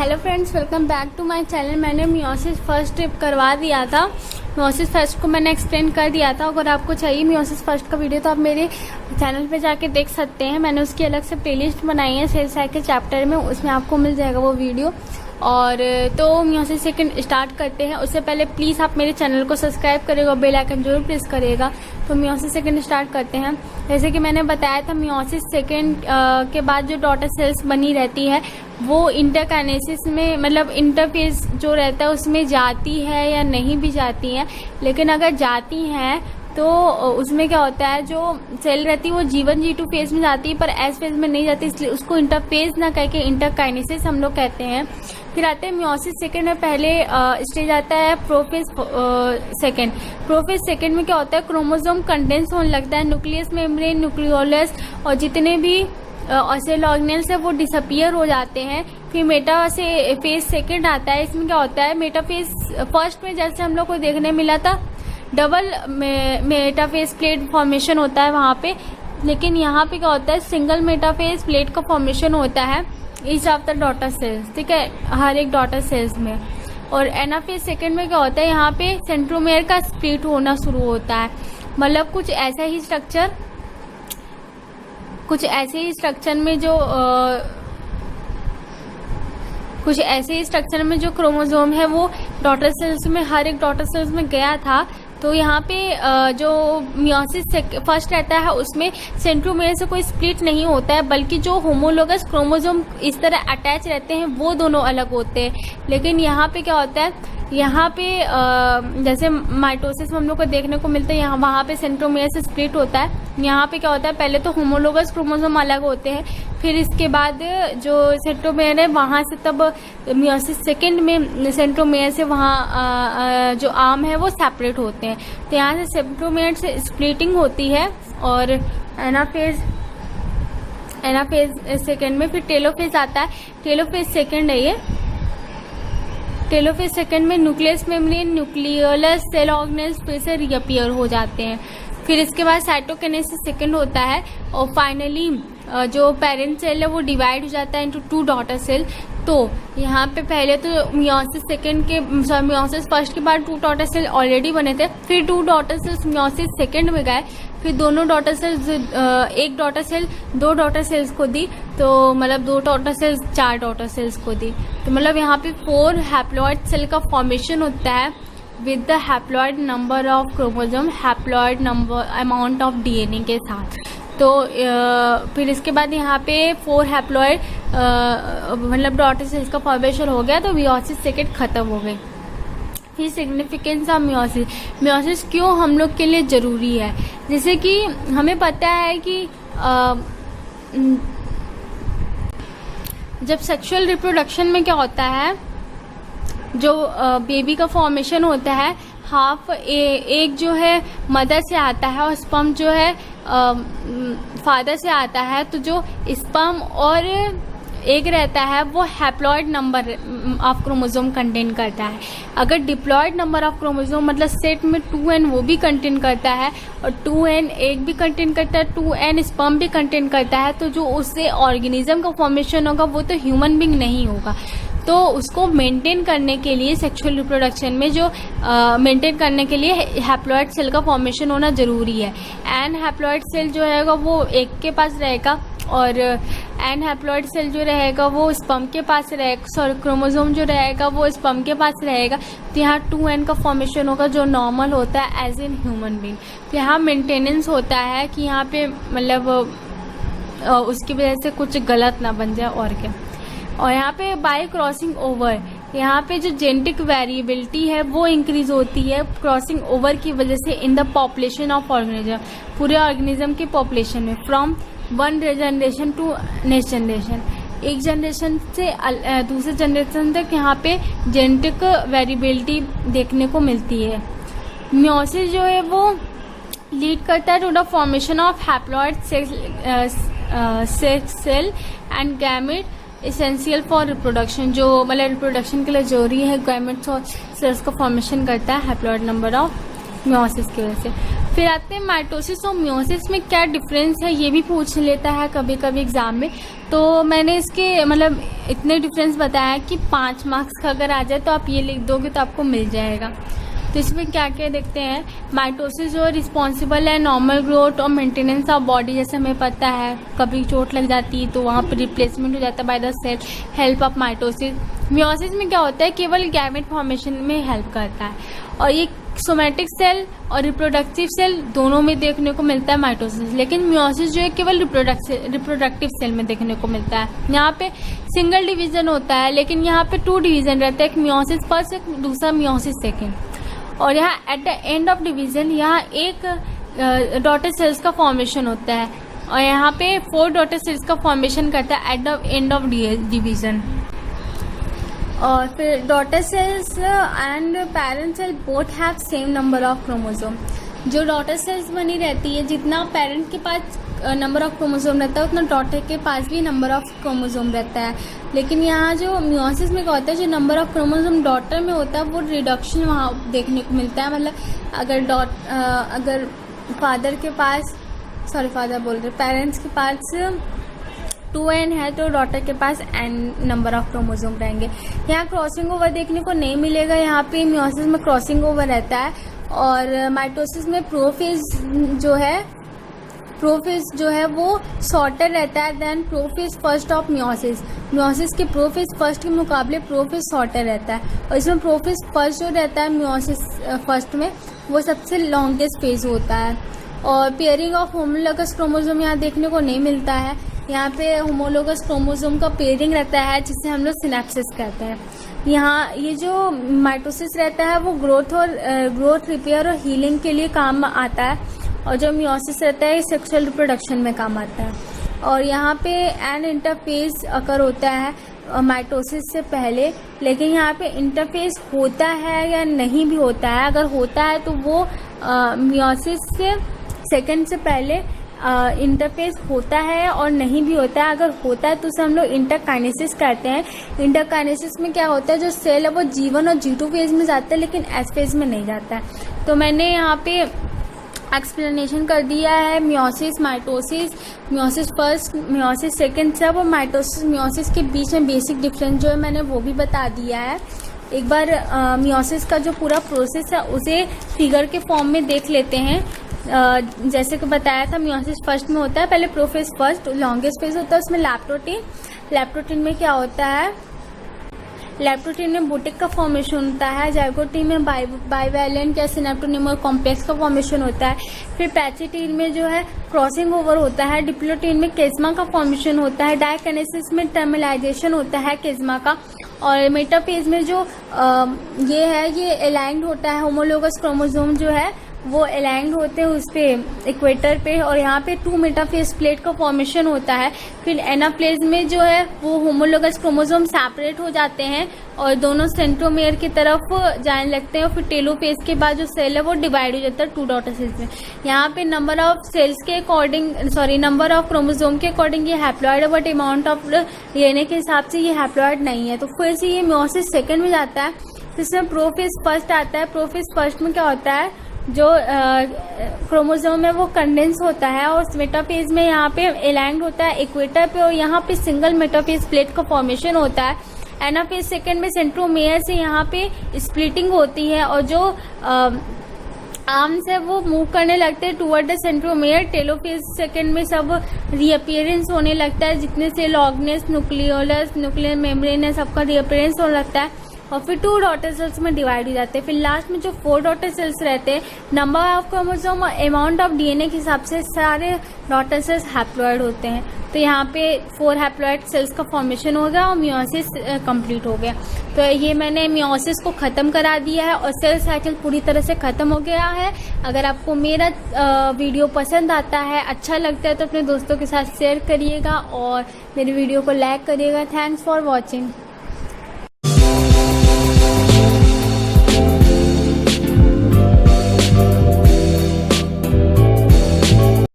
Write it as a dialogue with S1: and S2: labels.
S1: Hello friends, welcome back to my channel. मैंने meiosis first step करवा दिया था। मियोसिस फर्स्ट को मैंने एक्सप्लेन कर दिया था। अगर आपको चाहिए मियोसिस फर्स्ट का वीडियो तो आप मेरे चैनल पे जाके देख सकते हैं। मैंने उसकी अलग से प्लेलिस्ट बनाई है सेल साइकिल चैप्टर में, उसमें आपको मिल जाएगा वो वीडियो। और तो मियोसिस सेकंड स्टार्ट करते हैं। उससे पहले प्लीज़ आप मेरे चैनल को सब्सक्राइब करेगा, बेल आइकन जरूर प्रेस करेगा। तो मियोसिस सेकंड स्टार्ट करते हैं। जैसे कि मैंने बताया था, मियोसिस सेकंड के बाद जो डॉटर सेल्स बनी रहती है वो इंटरकाइनेसिस में, मतलब इंटरफेज जो रहता है उसमें जाती है या नहीं भी जाती है। लेकिन अगर जाती हैं तो उसमें क्या होता है, जो सेल रहती है वो जीवन G2 फेज में जाती है, पर एस फेज में नहीं जाती, इसलिए उसको इंटरफेज ना कह के इंटरकाइनेसिस हम लोग कहते हैं। फिर आते हैं मियोसिस सेकंड में पहले स्टेज आता है प्रोफेज सेकंड। प्रोफेज सेकंड में क्या होता है, क्रोमोसोम कंडेंस होने लगता है, न्यूक्लियस मेम्ब्रेन, न्यूक्लियोलस और जितने भी सेल ऑर्गेनेल्स है वो डिसअपियर हो जाते हैं। फिर मेटा से फेज सेकंड आता है। इसमें क्या होता है, मेटाफेज फर्स्ट में जैसे हम लोग को देखने मिला था डबल मेटाफेज प्लेट फॉर्मेशन होता है वहाँ पे, लेकिन यहाँ पे क्या होता है, सिंगल मेटाफेज प्लेट का फॉर्मेशन होता है each of the daughter cells, ठीक है, हर एक डॉटर सेल्स में। और एनाफेज सेकंड में क्या होता है, यहाँ पे सेंट्रोमेयर का स्प्लिट होना शुरू होता है। मतलब कुछ ऐसे ही स्ट्रक्चर में जो क्रोमोसोम है वो डॉटर सेल्स में, हर एक डॉटर सेल्स में गया था। तो यहाँ पे जो मियोसिस फर्स्ट रहता है उसमें सेंट्रोमेयर से कोई स्प्लिट नहीं होता है, बल्कि जो होमोलोगस क्रोमोसोम इस तरह अटैच रहते हैं वो दोनों अलग होते हैं। लेकिन यहाँ पे क्या होता है, यहाँ पे जैसे माइटोसिस में हम लोग को देखने को मिलता है, यहाँ वहाँ पे सेंट्रोमेयर से स्प्लिट होता है। यहाँ पे क्या होता है, पहले तो होमोलोगस क्रोमोसोम अलग होते हैं, फिर इसके बाद जो सेंट्रोमेयर है वहाँ से, तब मियोसिस सेकंड में सेंट्रोमेयर से वहाँ जो आर्म है वो सेपरेट होते हैं। तो यहाँ से सेंट्रोमेयर से स्प्लिटिंग होती है। और एनाफेज सेकंड में फिर टेलोफेज आता है। टेलोफेज सेकंड है ये। टेलोफेज सेकंड में nucleus membrane, nucleolus, cell organelles फिर से रीअपियर हो जाते हैं। फिर इसके बाद साइटोकिनेसिस सेकंड होता है। और फाइनली जो पेरेंट सेल है वो डिवाइड हो जाता है इनटू 2 डॉटर सेल। तो यहाँ पे पहले तो मियोसिस फर्स्ट के बाद 2 डॉटर सेल ऑलरेडी बने थे, फिर 2 डॉटर सेल्स मियोसिस सेकंड में गए, फिर दोनों डॉटर सेल्स, एक डॉटर सेल 2 डॉटर सेल्स को दी, तो मतलब 2 डॉटर सेल्स 4 डॉटर सेल्स को दी। तो मतलब यहाँ पे 4 हैप्लॉइड सेल का फॉर्मेशन होता है with the haploid number of chromosome, haploid number amount of DNA के साथ। तो फिर इसके बाद यहाँ पे 4 हैप्लॉइड मतलब डॉटर सेल्स का फॉर्मेशन हो गया, तो मियोसिस सेकंड खत्म हो गई। फिर सिग्निफिकेंस ऑफ मियोसिस, मियोसिस क्यों हम लोग के लिए जरूरी है। जैसे कि हमें पता है कि जब सेक्सुअल रिप्रोडक्शन में क्या होता है, जो बेबी का फॉर्मेशन होता है, हाफ एक जो है मदर से आता है और स्पर्म जो है फादर से आता है। तो जो स्पर्म और एक रहता है वो haploid number of chromosome contain करता है। अगर डिप्लॉइड नंबर ऑफ क्रोमोसोम मतलब सेट में 2n वो भी कंटेन करता है, और 2n एक भी कंटेन करता है, 2n स्पर्म भी कंटेन करता है, तो जो उससे ऑर्गेनिज्म का फॉर्मेशन होगा वो तो ह्यूमन बीइंग नहीं होगा। तो उसको मेंटेन करने के लिए सेक्सुअल रिप्रोडक्शन में जो मेंटेन करने के लिए हैप्लॉइड सेल का फॉर्मेशन होना जरूरी है। एन हैप्लॉइड सेल जो रहेगा वो एक के पास रहेगा, और एन हैप्लॉइड सेल जो रहेगा वो स्पर्म के पास रहेगा, सॉरी क्रोमोसोम जो रहेगा वो स्पर्म के पास रहेगा। तो यहाँ 2n का फॉर्मेशन होगा जो नॉर्मल होता है एज इन ह्यूमन बीइंग। तो यहाँ मेंटेनेंस होता है कि यहाँ पे मतलब उसकी वजह से कुछ गलत ना बन जाए और क्या। और यहाँ पे बाय क्रॉसिंग ओवर, यहाँ पे जो जेनेटिक वेरिएबिलिटी है वो इंक्रीज होती है क्रॉसिंग ओवर की वजह से in the population of organism, पूरे ऑर्गेनिज्म की पॉपुलेशन में, from one generation to next generation, एक जनरेशन से दूसरे जनरेशन तक यहाँ पे जेनेटिक वेरिएबिलिटी देखने को मिलती है। मियोसिस जो है वो लीड करता है to the formation of haploid cell and gamete essential for reproduction, जो मतलब रिप्रोडक्शन के लिए जरूरी है। गैमेट्स और सेल्स का फॉर्मेशन करता है हैप्लॉइड नंबर ऑफ मियोसिस की वजह से। फिर आते हैं माइटोसिस और मियोसिस में क्या डिफरेंस है, ये भी पूछ लेता है कभी कभी एग्जाम में। तो मैंने इसके मतलब इतने डिफरेंस बताया कि 5 मार्क्स का अगर आ जाए तो आप ये लिख दोगे तो आपको मिल जाएगा। तो इसमें क्या क्या देखते हैं, माइटोसिस जो रिस्पॉन्सिबल है नॉर्मल ग्रोथ और मेंटेनेंस ऑफ बॉडी, जैसे हमें पता है कभी चोट लग जाती है तो वहाँ पर रिप्लेसमेंट हो जाता है by the cell, help of mitosis. Meiosis में क्या होता है, केवल गैमेट फॉर्मेशन में हेल्प करता है, और ये सोमैटिक सेल और रिप्रोडक्टिव सेल दोनों में देखने को मिलता है माइटोसिस, लेकिन मियोसिस जो है केवल रिप्रोडक्टिव सेल में देखने को मिलता है। यहाँ पे सिंगल डिवीजन होता है, लेकिन यहाँ पे 2 डिवीजन रहता है, एक मियोसिस फर्स्ट, एक दूसरा मियोसिस सेकेंड। और यहाँ eight the end of division यहाँ एक डॉटर सेल्स का फॉर्मेशन होता है, और यहाँ पे 4 डॉटर सेल्स का फॉर्मेशन करता है at the end of division. और फिर daughter cells and parent cell both have same number of chromosome. जो डॉटर सेल्स बनी रहती है, जितना पेरेंट के पास नंबर ऑफ क्रोमोसोम रहता है उतना डॉटर के पास भी नंबर ऑफ क्रोमोसोम रहता है। लेकिन यहाँ जो मियोसिस में क्या होता है, जो नंबर ऑफ क्रोमोसोम डॉटर में होता है वो रिडक्शन वहाँ देखने को मिलता है। मतलब अगर फादर के पास पेरेंट्स के पास 2n है तो डॉटर के पास n नंबर ऑफ क्रोमोसोम रहेंगे। यहाँ क्रॉसिंग ओवर देखने को नहीं मिलेगा, यहाँ पे मियोसिस में क्रॉसिंग ओवर रहता है। और माइटोसिस में प्रोफेज जो है वो शॉर्टर रहता है then prophase first of meiosis. Meiosis के प्रोफेज फर्स्ट के मुकाबले प्रोफेज शॉर्टर रहता है, और इसमें प्रोफेज फर्स्ट जो रहता है मियोसिस फर्स्ट में वो सबसे लॉन्गेस्ट फेज होता है। और पेयरिंग ऑफ होमोलोगस क्रोमोसोम यहाँ देखने को नहीं मिलता है। यहाँ पे होमोलोगस क्रोमोसोम का पेयरिंग रहता है जिसे हम लोग सिनेप्सिस कहते हैं। यहाँ ये जो माइटोसिस रहता है वो ग्रोथ रिपेयर और हीलिंग के लिए काम आता है, और जो मियोसिस रहता है सेक्सुअल रिप्रोडक्शन में काम आता है। और यहाँ पे एन इंटरफेस अकर होता है माइटोसिस से पहले, लेकिन यहाँ पे इंटरफेस होता है या नहीं भी होता है। अगर होता है तो वो मियोसिस से सेकेंड से पहले इंटरफेस होता है, और नहीं भी होता है। अगर होता है तो उसे हम लोग इंटरकाइनेसिस कहते हैं। इंटरकाइनेसिस में क्या होता है, जो सेल है वो G1 और G2 फेज में जाता है, लेकिन S फेज में नहीं जाता है। तो मैंने यहाँ पे एक्सप्लेनेशन कर दिया है meiosis, mitosis, meiosis first, meiosis second सब, और माइटोसिस मियोसिस के बीच में बेसिक डिफरेंस जो है मैंने वो भी बता दिया है। एक बार मियोसिस का जो पूरा प्रोसेस है उसे फिगर के फॉर्म में देख लेते हैं। जैसे कि बताया था मियोसिस फर्स्ट में होता है, पहले प्रोफेज फर्स्ट लॉन्गेस्ट फेज होता है, उसमें लैप्टोटीन में क्या होता है, लैप्टोटीन में बुटिक का फॉर्मेशन होता है, जाइगोटीन में बाइवैलेंट या सिनेप्टोनिमर कॉम्प्लेक्स का फॉर्मेशन होता है। फिर पैचेटीन में जो है क्रॉसिंग ओवर होता है, डिप्लोटीन में केस्मा का फॉर्मेशन होता है, डाइकाइनेसिस में टर्मिनाइजेशन होता है केस्मा का, और मेटाफेज में जो ये अलाइंड होता है, होमोलोगस क्रोमोसोम जो है वो अलाइंड होते हैं उस पे इक्वेटर पे, और यहाँ पे 2 मेटाफेज प्लेट का फॉर्मेशन होता है। फिर एनाप्लेज में जो है वो होमोलोगस क्रोमोसोम सेपरेट हो जाते हैं और दोनों सेंट्रोमेयर की तरफ जाने लगते हैं। फिर टेलोफेज के बाद जो सेल है वो डिवाइड हो जाता है 2 डॉटर सेल्स में। यहाँ पे नंबर ऑफ सेल्स के अकॉर्डिंग नंबर ऑफ क्रोमोसोम के अकॉर्डिंग ये हैप्लॉइड है, बट अमाउंट ऑफ डीएनए के हिसाब से ये हैप्लॉइड नहीं है। तो फिर से ये मियोसिस सेकेंड में जाता है, जिसमें प्रोफेज फर्स्ट आता है। प्रोफेज फर्स्ट में क्या होता है, जो क्रोमोसोम है वो कंडेंस होता है, और मेटाफेज में यहाँ पे अलाइंड होता है इक्वेटर पे, और यहाँ पे सिंगल मेटाफेज प्लेट का फॉर्मेशन होता है। एनाफेज सेकेंड में सेंट्रोमेयर से यहाँ पे स्प्लिटिंग होती है, और जो आर्म्स है वो मूव करने लगते हैं toward the centromere. Telophase second में सब रीअपियरेंस होने लगता है, जितने से ऑर्गेनेस, न्यूक्लियोलस, न्यूक्लियर मेम्ब्रेन है, सबका रीअपियरेंस होने लगता है, और फिर 2 डॉटर सेल्स में डिवाइड हो जाते हैं। फिर लास्ट में जो 4 डॉटर सेल्स रहते हैं, नंबर ऑफ क्रोमोसोम और अमाउंट ऑफ डीएनए के हिसाब से सारे डॉटर सेल्स हैप्लॉइड होते हैं। तो यहाँ पे 4 हैप्लॉइड सेल्स का फॉर्मेशन हो गया और मियोसिस कंप्लीट हो गया। तो ये मैंने मियोसिस को ख़त्म करा दिया है और सेल साइकिल पूरी तरह से ख़त्म हो गया है। अगर आपको मेरा वीडियो पसंद आता है, अच्छा लगता है, तो अपने दोस्तों के साथ शेयर करिएगा और मेरी वीडियो को लाइक करिएगा। Thanks for watching.